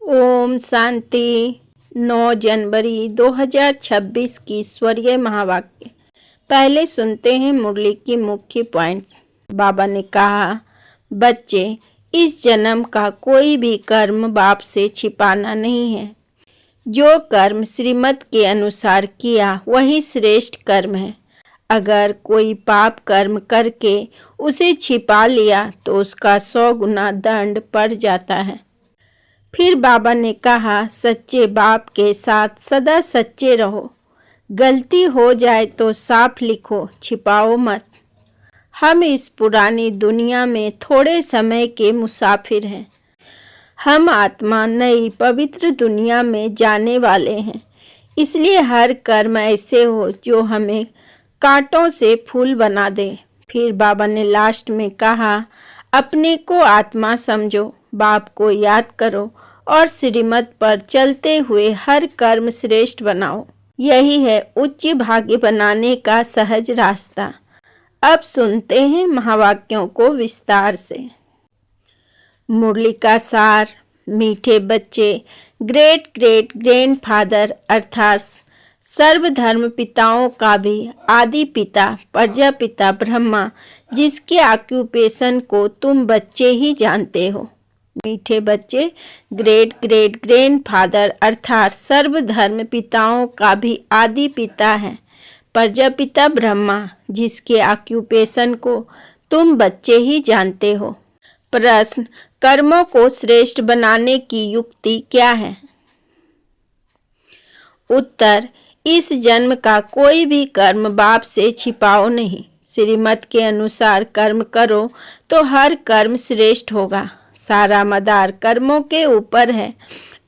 ओम शांति। 9 जनवरी 2026 की स्वर्गीय महावाक्य। पहले सुनते हैं मुरली की मुख्य पॉइंट्स। बाबा ने कहा, बच्चे, इस जन्म का कोई भी कर्म बाप से छिपाना नहीं है। जो कर्म श्रीमत के अनुसार किया वही श्रेष्ठ कर्म है। अगर कोई पाप कर्म करके उसे छिपा लिया तो उसका 100 गुना दंड पड़ जाता है। फिर बाबा ने कहा, सच्चे बाप के साथ सदा सच्चे रहो। गलती हो जाए तो साफ लिखो, छिपाओ मत। हम इस पुरानी दुनिया में थोड़े समय के मुसाफिर हैं। हम आत्मा नई पवित्र दुनिया में जाने वाले हैं। इसलिए हर कर्म ऐसे हो जो हमें कांटों से फूल बना दे। फिर बाबा ने लास्ट में कहा, अपने को आत्मा समझो, बाप को याद करो और श्रीमत पर चलते हुए हर कर्म श्रेष्ठ बनाओ। यही है उच्च भाग्य बनाने का सहज रास्ता। अब सुनते हैं महावाक्यों को विस्तार से। मुरली का सार। मीठे बच्चे, ग्रेट ग्रेट ग्रैंडफादर अर्थात सर्वधर्म पिताओं का भी आदि पिता प्रजापिता ब्रह्मा, जिसके ऑक्यूपेशन को तुम बच्चे ही जानते हो। मीठे बच्चे, ग्रेट ग्रेट ग्रैंडफादर अर्थात सर्वधर्म पिताओं का भी आदि पिता है प्रजापिता ब्रह्मा, जिसके ऑक्यूपेशन को तुम बच्चे ही जानते हो। प्रश्न, कर्मों को श्रेष्ठ बनाने की युक्ति क्या है? उत्तर, इस जन्म का कोई भी कर्म बाप से छिपाओ नहीं। श्रीमत के अनुसार कर्म करो तो हर कर्म श्रेष्ठ होगा। सारा मदार कर्मों के ऊपर है।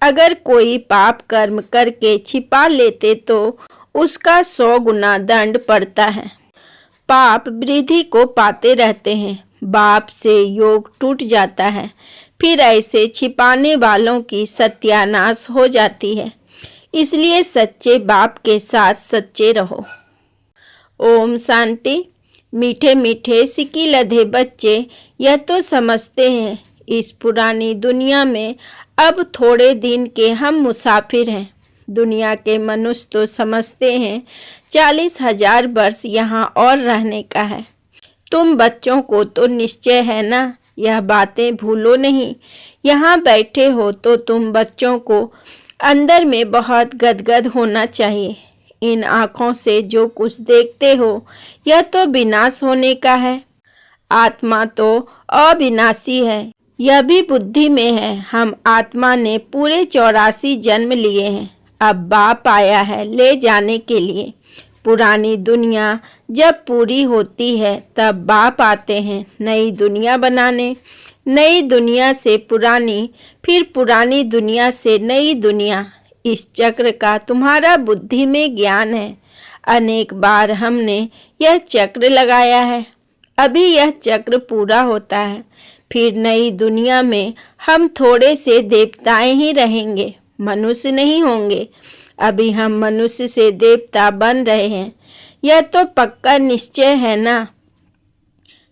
अगर कोई पाप कर्म करके छिपा लेते तो उसका 100 गुना दंड पड़ता है। पाप वृद्धि को पाते रहते हैं। बाप से योग टूट जाता है। फिर ऐसे छिपाने वालों की सत्यानाश हो जाती है। इसलिए सच्चे बाप के साथ सच्चे रहो। ओम शांति। मीठे मीठे सिक्की लधे बच्चे, यह तो समझते हैं इस पुरानी दुनिया में अब थोड़े दिन के हम मुसाफिर हैं। दुनिया के मनुष्य तो समझते हैं 40,000 वर्ष यहाँ और रहने का है। तुम बच्चों को तो निश्चय है ना, यह बातें भूलो नहीं। यहाँ बैठे हो तो तुम बच्चों को अंदर में बहुत गदगद होना चाहिए। इन आँखों से जो कुछ देखते हो यह तो विनाश होने का है। आत्मा तो अविनाशी है, यह भी बुद्धि में है। हम आत्मा ने पूरे 84 जन्म लिए हैं। अब बाप आया है ले जाने के लिए। पुरानी दुनिया जब पूरी होती है तब बाप आते हैं नई दुनिया बनाने। नई दुनिया से पुरानी, फिर पुरानी दुनिया से नई दुनिया। इस चक्र का तुम्हारा बुद्धि में ज्ञान है। अनेक बार हमने यह चक्र लगाया है। अभी यह चक्र पूरा होता है। फिर नई दुनिया में हम थोड़े से देवताएं ही रहेंगे, मनुष्य नहीं होंगे। अभी हम मनुष्य से देवता बन रहे हैं, यह तो पक्का निश्चय है ना।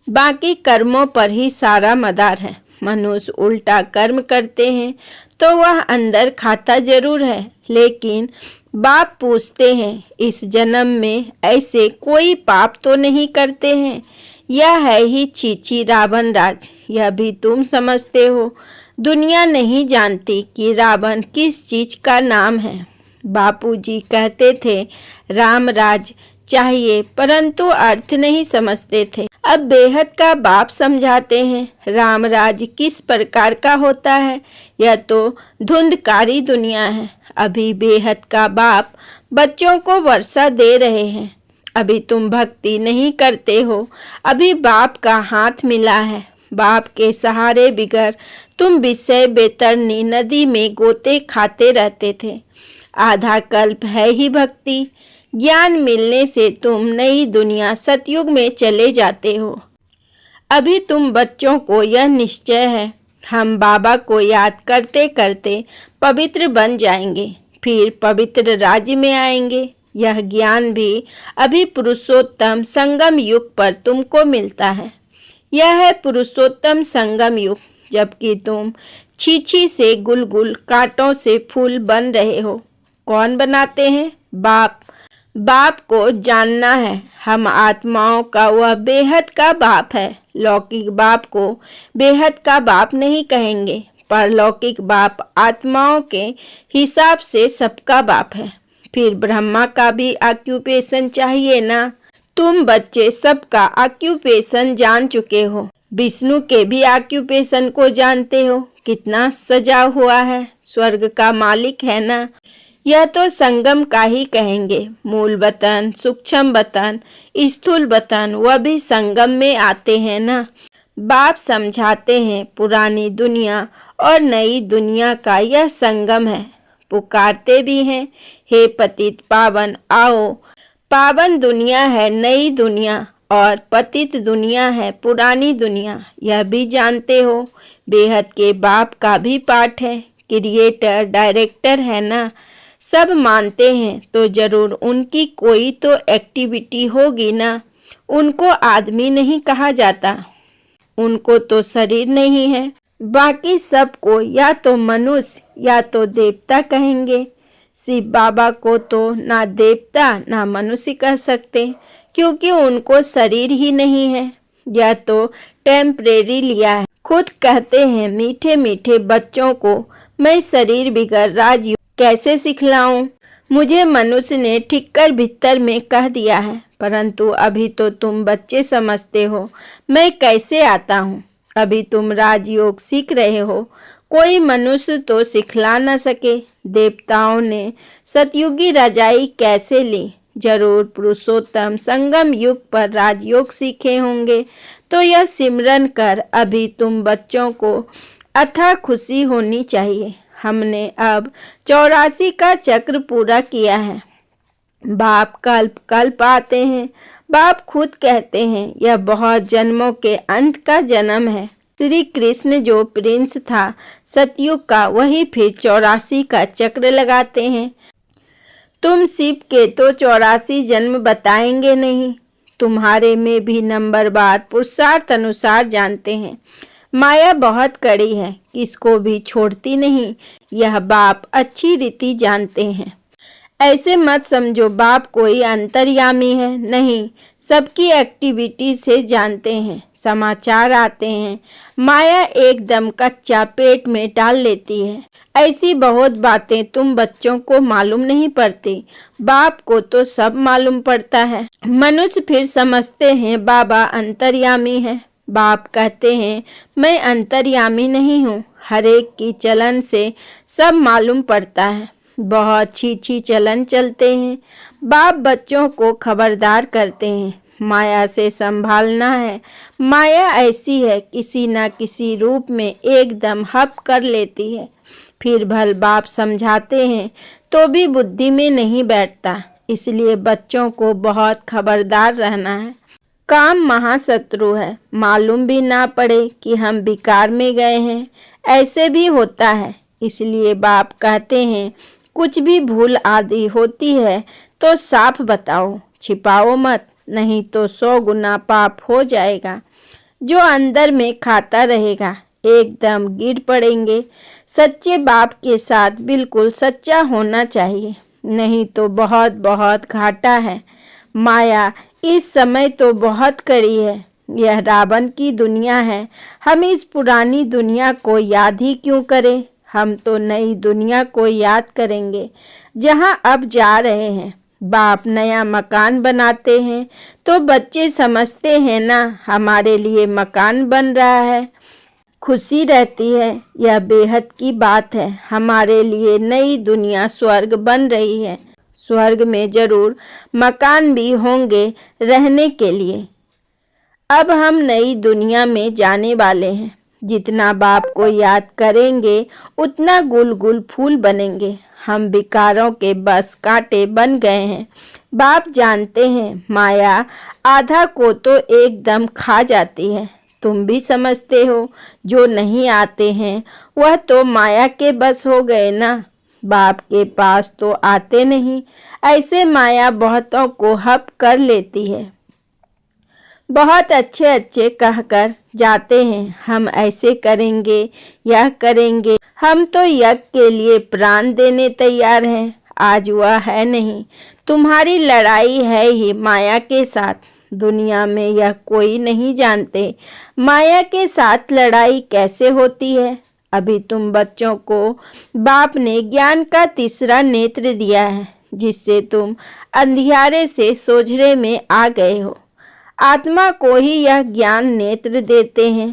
बाकी कर्मों पर ही सारा मदार है। मनुष्य उल्टा कर्म करते हैं तो वह अंदर खाता जरूर है, लेकिन बाप पूछते हैं इस जन्म में ऐसे कोई पाप तो नहीं करते हैं। यह है ही छीछी रावण राज। यह भी तुम समझते हो। दुनिया नहीं जानती कि रावण किस चीज का नाम है। बापूजी कहते थे राम राज चाहिए, परंतु अर्थ नहीं समझते थे। अब बेहद का बाप समझाते हैं राम राज किस प्रकार का होता है। यह तो धुंधकारी दुनिया है। अभी बेहद का बाप बच्चों को वर्षा दे रहे हैं। अभी तुम भक्ति नहीं करते हो। अभी बाप का हाथ मिला है। बाप के सहारे बिगर तुम विषय बेतरनी नदी में गोते खाते रहते थे। आधा कल्प है ही भक्ति। ज्ञान मिलने से तुम नई दुनिया सतयुग में चले जाते हो। अभी तुम बच्चों को यह निश्चय है हम बाबा को याद करते करते पवित्र बन जाएंगे, फिर पवित्र राज्य में आएंगे। यह ज्ञान भी अभी पुरुषोत्तम संगम युग पर तुमको मिलता है। यह है पुरुषोत्तम संगम युग, जबकि तुम छीछी से गुलगुल, कांटों से फूल बन रहे हो। कौन बनाते हैं? बाप। बाप को जानना है। हम आत्माओं का वह बेहद का बाप है। लौकिक बाप को बेहद का बाप नहीं कहेंगे, परलौकिक बाप आत्माओं के हिसाब से सबका बाप है। फिर ब्रह्मा का भी ऑक्यूपेशन चाहिए ना। तुम बच्चे सबका ऑक्यूपेशन जान चुके हो, विष्णु के भी ऑक्यूपेशन को जानते हो। कितना सजा हुआ है, स्वर्ग का मालिक है ना। यह तो संगम का ही कहेंगे। मूल वतन, सूक्ष्म वतन, स्थूल वतन, वह भी संगम में आते हैं ना। बाप समझाते हैं पुरानी दुनिया और नई दुनिया का यह संगम है। पुकारते भी हैं, हे पतित पावन आओ। पावन दुनिया है नई दुनिया और पतित दुनिया है पुरानी दुनिया। यह भी जानते हो। बेहद के बाप का भी पाठ है। क्रिएटर, डायरेक्टर है ना। सब मानते हैं तो जरूर उनकी कोई तो एक्टिविटी होगी ना। उनको आदमी नहीं कहा जाता, उनको तो शरीर नहीं है। बाकी सबको या तो मनुष्य या तो देवता कहेंगे। शिव बाबा को तो ना देवता ना मनुष्य कह सकते, क्योंकि उनको शरीर ही नहीं है। यह तो टेम्परेरी लिया है। खुद कहते हैं मीठे मीठे बच्चों को मैं शरीर बिगड़ राजयोग कैसे सिखलाऊं। मुझे मनुष्य ने ठीक कर भीतर में कह दिया है, परंतु अभी तो तुम बच्चे समझते हो मैं कैसे आता हूँ। अभी तुम राजयोग सीख रहे हो, कोई मनुष्य तो सिखला न सके। देवताओं ने सतयुगी रजाई कैसे ली? जरूर पुरुषोत्तम संगम युग पर राजयोग सीखे होंगे। तो यह सिमरन कर अभी तुम बच्चों को अथाह खुशी होनी चाहिए। हमने अब 84 का चक्र पूरा किया है। बाप कल्प कल्प आते हैं। बाप खुद कहते हैं यह बहुत जन्मों के अंत का जन्म है। श्री कृष्ण जो प्रिंस था सतयुग का, वही फिर 84 का चक्र लगाते हैं। तुम शिव के तो 84 जन्म बताएंगे नहीं। तुम्हारे में भी नंबरवार पुरुषार्थ अनुसार जानते हैं। माया बहुत कड़ी है, किसको भी छोड़ती नहीं। यह बाप अच्छी रीति जानते हैं। ऐसे मत समझो बाप कोई अंतर्यामी है, नहीं, सबकी एक्टिविटी से जानते हैं। समाचार आते हैं, माया एकदम कच्चा पेट में डाल लेती है। ऐसी बहुत बातें तुम बच्चों को मालूम नहीं पड़ती, बाप को तो सब मालूम पड़ता है। मनुष्य फिर समझते हैं बाबा अंतर्यामी है। बाप कहते हैं मैं अंतर्यामी नहीं हूँ। हर एक की चलन से सब मालूम पड़ता है। बहुत छीछी चलन चलते हैं। बाप बच्चों को खबरदार करते हैं, माया से संभालना है। माया ऐसी है, किसी न किसी रूप में एकदम हप कर लेती है। फिर भल बाप समझाते हैं तो भी बुद्धि में नहीं बैठता। इसलिए बच्चों को बहुत खबरदार रहना है। काम महाशत्रु है। मालूम भी ना पड़े कि हम विकार में गए हैं, ऐसे भी होता है। इसलिए बाप कहते हैं कुछ भी भूल आदि होती है तो साफ बताओ, छिपाओ मत, नहीं तो 100 गुना पाप हो जाएगा। जो अंदर में खाता रहेगा एकदम गिर पड़ेंगे। सच्चे बाप के साथ बिल्कुल सच्चा होना चाहिए, नहीं तो बहुत बहुत घाटा है। माया इस समय तो बहुत कड़ी है। यह रावण की दुनिया है। हम इस पुरानी दुनिया को याद ही क्यों करें। हम तो नई दुनिया को याद करेंगे जहां अब जा रहे हैं। बाप नया मकान बनाते हैं तो बच्चे समझते हैं ना हमारे लिए मकान बन रहा है। खुशी रहती है, यह बेहद की बात है। हमारे लिए नई दुनिया स्वर्ग बन रही है। स्वर्ग में जरूर मकान भी होंगे रहने के लिए। अब हम नई दुनिया में जाने वाले हैं। जितना बाप को याद करेंगे उतना गुल गुल फूल बनेंगे। हम विकारों के बस कांटे बन गए हैं। बाप जानते हैं माया आधा को तो एकदम खा जाती है। तुम भी समझते हो, जो नहीं आते हैं वह तो माया के बस हो गए ना। बाप के पास तो आते नहीं। ऐसे माया बहुतों को हप कर लेती है। बहुत अच्छे अच्छे कहकर जाते हैं, हम ऐसे करेंगे, यह करेंगे, हम तो यज्ञ के लिए प्राण देने तैयार हैं। आज वह है नहीं, तुम्हारी लड़ाई है ही माया के साथ। दुनिया में यह कोई नहीं जानते माया के साथ लड़ाई कैसे होती है। अभी तुम बच्चों को बाप ने ज्ञान का तीसरा नेत्र दिया है, जिससे तुम अंधियारे से सोझरे में आ गए हो। आत्मा को ही यह ज्ञान नेत्र देते हैं।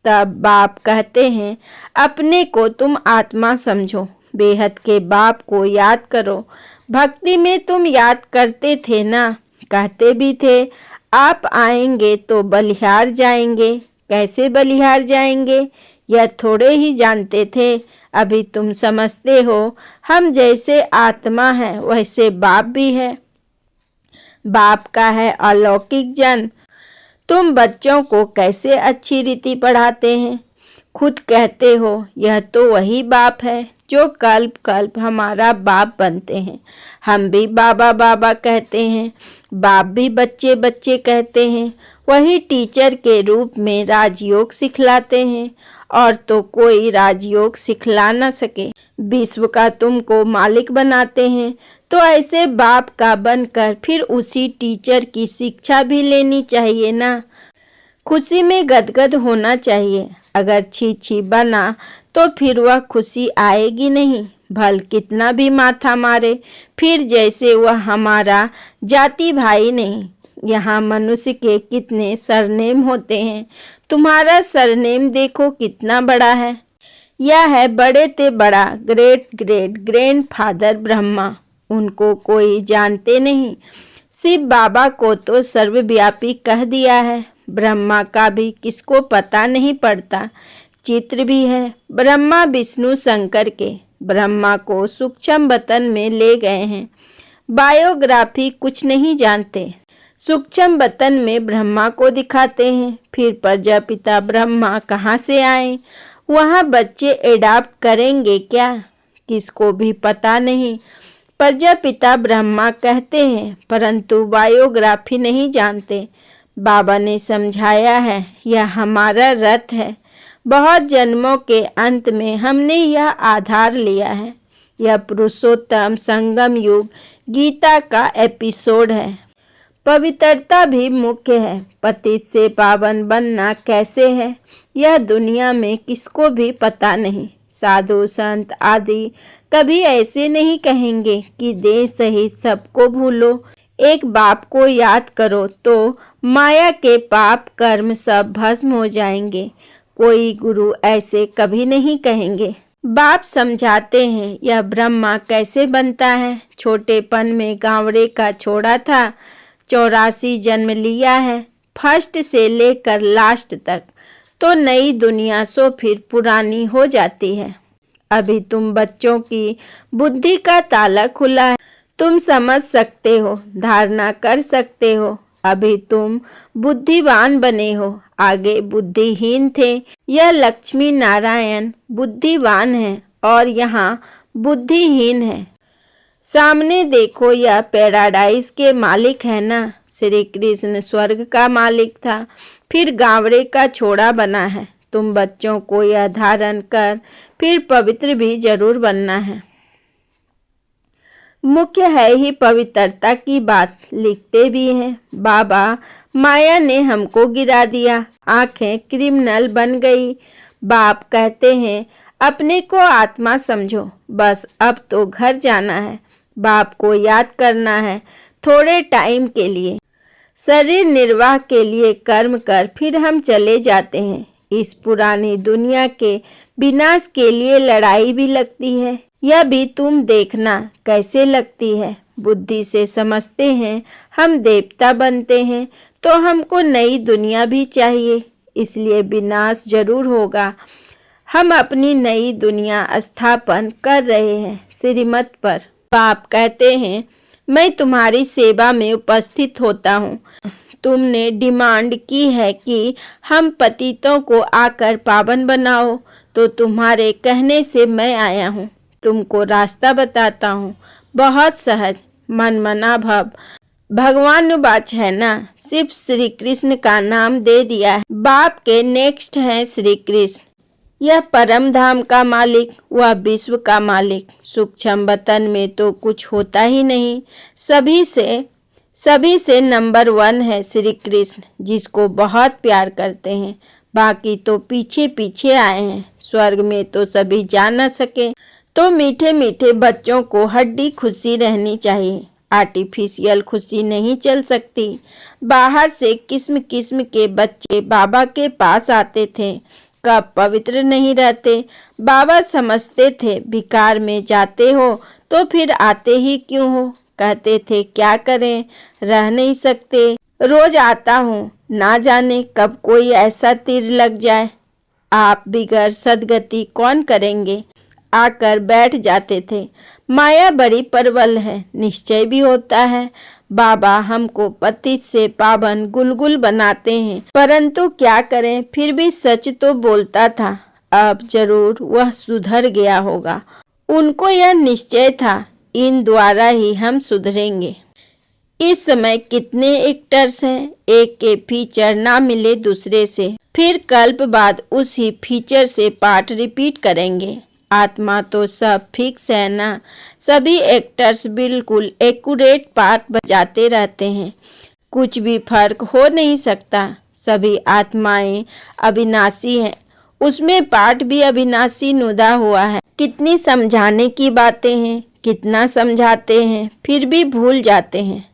तब बाप कहते हैं अपने को तुम आत्मा समझो, बेहद के बाप को याद करो। भक्ति में तुम याद करते थे ना, कहते भी थे आप आएंगे तो बलिहार जाएंगे। कैसे बलिहार जाएंगे यह थोड़े ही जानते थे। अभी तुम समझते हो हम जैसे आत्मा है वैसे बाप भी है। बाप का है अलौकिक जन्म। तुम बच्चों को कैसे अच्छी रीति पढ़ाते हैं। खुद कहते हो यह तो वही बाप है जो कल्प कल्प हमारा बाप बनते हैं। हम भी बाबा बाबा कहते हैं, बाप भी बच्चे बच्चे कहते हैं। वही टीचर के रूप में राजयोग सिखलाते हैं, और तो कोई राजयोग सिखला न सके। विश्व का तुमको मालिक बनाते हैं, तो ऐसे बाप का बनकर फिर उसी टीचर की शिक्षा भी लेनी चाहिए ना। खुशी में गदगद होना चाहिए। अगर छी छी बना तो फिर वह खुशी आएगी नहीं। भल कितना भी माथा मारे, फिर जैसे वह हमारा जाति भाई नहीं। यहाँ मनुष्य के कितने सरनेम होते हैं, तुम्हारा सरनेम देखो कितना बड़ा है। यह है बड़े ते बड़ा ग्रेट ग्रेट ग्रैंडफादर ब्रह्मा। उनको कोई जानते नहीं, शिव बाबा को तो सर्वव्यापी कह दिया है। ब्रह्मा का भी किसको पता नहीं पड़ता। चित्र भी है ब्रह्मा विष्णु शंकर के। ब्रह्मा को सूक्ष्म वतन में ले गए हैं। बायोग्राफी कुछ नहीं जानते। सूक्ष्म वतन में ब्रह्मा को दिखाते हैं। फिर प्रजापिता ब्रह्मा कहाँ से आए, वहाँ बच्चे एडाप्ट करेंगे क्या, किसको भी पता नहीं। प्रजापिता ब्रह्मा कहते हैं, परंतु बायोग्राफी नहीं जानते। बाबा ने समझाया है यह हमारा रथ है। बहुत जन्मों के अंत में हमने यह आधार लिया है। यह पुरुषोत्तम संगम युग गीता का एपिसोड है। पवित्रता भी मुख्य है। पतित से पावन बनना कैसे है यह दुनिया में किसको भी पता नहीं। साधु संत आदि कभी ऐसे नहीं कहेंगे कि देश सहित सबको भूलो, एक बाप को याद करो तो माया के पाप कर्म सब भस्म हो जाएंगे। कोई गुरु ऐसे कभी नहीं कहेंगे। बाप समझाते हैं यह ब्रह्मा कैसे बनता है। छोटेपन में गावड़े का छोड़ा था, 84 जन्म लिया है, फर्स्ट से लेकर लास्ट तक। तो नई दुनिया सो फिर पुरानी हो जाती है। अभी तुम बच्चों की बुद्धि का ताला खुला है, तुम समझ सकते हो, धारणा कर सकते हो। अभी तुम बुद्धिवान बने हो, आगे बुद्धिहीन थे। यह लक्ष्मी नारायण बुद्धिवान है और यहाँ बुद्धिहीन है। सामने देखो यह पैराडाइज के मालिक है ना। श्री कृष्ण स्वर्ग का मालिक था, फिर गावड़े का छोड़ा बना है। तुम बच्चों को यह धारण कर फिर पवित्र भी जरूर बनना है। मुख्य है ही पवित्रता की बात। लिखते भी हैं बाबा माया ने हमको गिरा दिया, आंखें क्रिमिनल बन गई। बाप कहते हैं अपने को आत्मा समझो, बस अब तो घर जाना है। बाप को याद करना है थोड़े टाइम के लिए। शरीर निर्वाह के लिए कर्म कर फिर हम चले जाते हैं। इस पुरानी दुनिया के विनाश के लिए लड़ाई भी लगती है। यह भी तुम देखना कैसे लगती है। बुद्धि से समझते हैं हम देवता बनते हैं, तो हमको नई दुनिया भी चाहिए, इसलिए विनाश जरूर होगा। हम अपनी नई दुनिया स्थापन कर रहे हैं श्रीमत पर। बाप कहते हैं मैं तुम्हारी सेवा में उपस्थित होता हूँ। तुमने डिमांड की है कि हम पतितों को आकर पावन बनाओ, तो तुम्हारे कहने से मैं आया हूँ। तुमको रास्ता बताता हूँ, बहुत सहज, मन मना भव। भगवानुवाच है ना, सिर्फ श्री कृष्ण का नाम दे दिया है। बाप के नेक्स्ट हैं श्री कृष्ण। यह परम धाम का मालिक, वह विश्व का मालिक। सूक्ष्म वतन में तो कुछ होता ही नहीं। सभी से नंबर 1 है श्री कृष्ण, जिसको बहुत प्यार करते हैं। बाकी तो पीछे पीछे आए हैं। स्वर्ग में तो सभी जा न सके, तो मीठे मीठे बच्चों को हड्डी खुशी रहनी चाहिए। आर्टिफिशियल खुशी नहीं चल सकती। बाहर से किस्म किस्म के बच्चे बाबा के पास आते थे, कब पवित्र नहीं रहते। बाबा समझते थे विकार में जाते हो तो फिर आते ही क्यों हो। कहते थे क्या करें, रह नहीं सकते, रोज आता हूँ, ना जाने कब कोई ऐसा तीर लग जाए। आप बिगड़ सदगति कौन करेंगे, आकर बैठ जाते थे। माया बड़ी प्रबल है, निश्चय भी होता है। बाबा हमको पतित से पावन गुलगुल बनाते हैं, परंतु क्या करें, फिर भी सच तो बोलता था। अब जरूर वह सुधर गया होगा। उनको यह निश्चय था, इन द्वारा ही हम सुधरेंगे। इस समय कितने एक्टर्स हैं, एक के फीचर ना मिले दूसरे से, फिर कल्प बाद उसी फीचर से पार्ट रिपीट करेंगे। आत्मा तो सब फिक्स है ना। सभी एक्टर्स बिल्कुल एक्यूरेट पार्ट बजाते रहते हैं, कुछ भी फर्क हो नहीं सकता। सभी आत्माएं अविनाशी हैं, उसमें पार्ट भी अविनाशी नुदा हुआ है। कितनी समझाने की बातें हैं, कितना समझाते हैं, फिर भी भूल जाते हैं,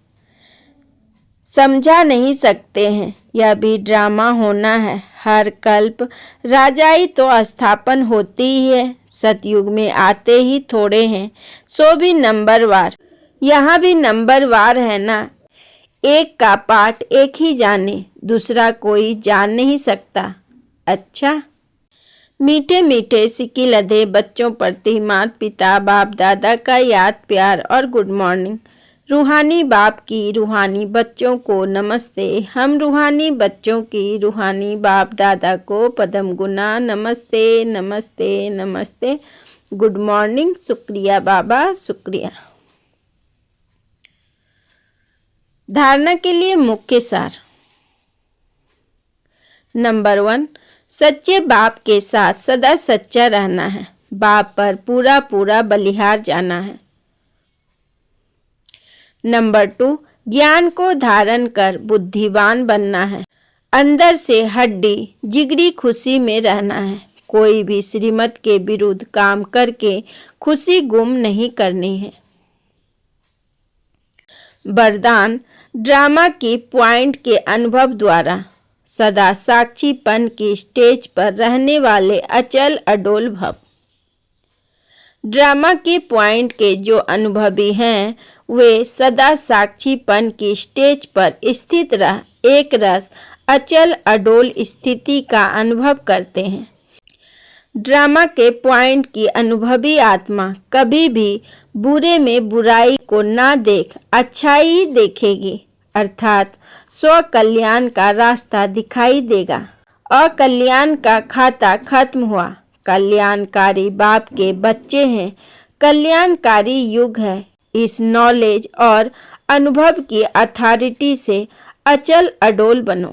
समझा नहीं सकते हैं। यह भी ड्रामा होना है। हर कल्प राजाई तो स्थापन होती ही है। सतयुग में आते ही थोड़े हैं, सो भी नंबरवार। यहाँ भी नंबरवार है ना। एक का पाठ एक ही जाने, दूसरा कोई जान नहीं सकता। अच्छा, मीठे मीठे सिक्की लदे बच्चों प्रति माता पिता बाप दादा का याद प्यार और गुड मॉर्निंग। रूहानी बाप की रूहानी बच्चों को नमस्ते। हम रूहानी बच्चों की रूहानी बाप दादा को पदम गुना नमस्ते नमस्ते नमस्ते। Good morning. शुक्रिया बाबा, शुक्रिया। धारणा के लिए मुख्य सार। नंबर 1, सच्चे बाप के साथ सदा सच्चा रहना है। बाप पर पूरा पूरा बलिहार जाना है। नंबर 2, ज्ञान को धारण कर बुद्धिवान बनना है। अंदर से हड्डी जिगरी खुशी में रहना है। कोई भी श्रीमत के विरुद्ध काम करके खुशी गुम नहीं करनी है। वरदान, ड्रामा की पॉइंट के अनुभव द्वारा सदा साक्षीपन की स्टेज पर रहने वाले अचल अडोल भव। ड्रामा के पॉइंट के जो अनुभवी हैं वे सदा साक्षीपन की स्टेज पर स्थित रह एक रस अचल अडोल स्थिति का अनुभव करते हैं। ड्रामा के पॉइंट की अनुभवी आत्मा कभी भी बुरे में बुराई को ना देख अच्छाई ही देखेगी, अर्थात स्व कल्याण का रास्ता दिखाई देगा। अकल्याण का खाता खत्म हुआ। कल्याणकारी बाप के बच्चे हैं। कल्याणकारी युग है। इस नॉलेज और अनुभव की अथॉरिटी से अचल अडोल बनो।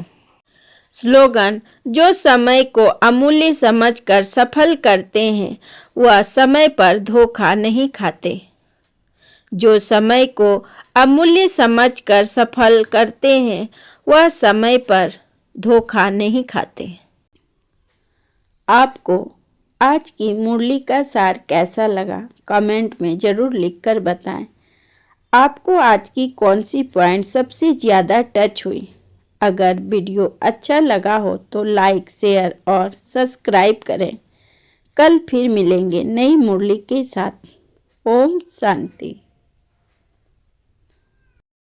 स्लोगन, जो समय को अमूल्य समझकर सफल करते हैं वह समय पर धोखा नहीं खाते। जो समय को अमूल्य समझकर सफल करते हैं वह समय पर धोखा नहीं खाते। आपको आज की मुरली का सार कैसा लगा कमेंट में ज़रूर लिखकर बताएं। आपको आज की कौन सी पॉइंट सबसे ज़्यादा टच हुई। अगर वीडियो अच्छा लगा हो तो लाइक शेयर और सब्सक्राइब करें। कल फिर मिलेंगे नई मुरली के साथ। ओम शांति।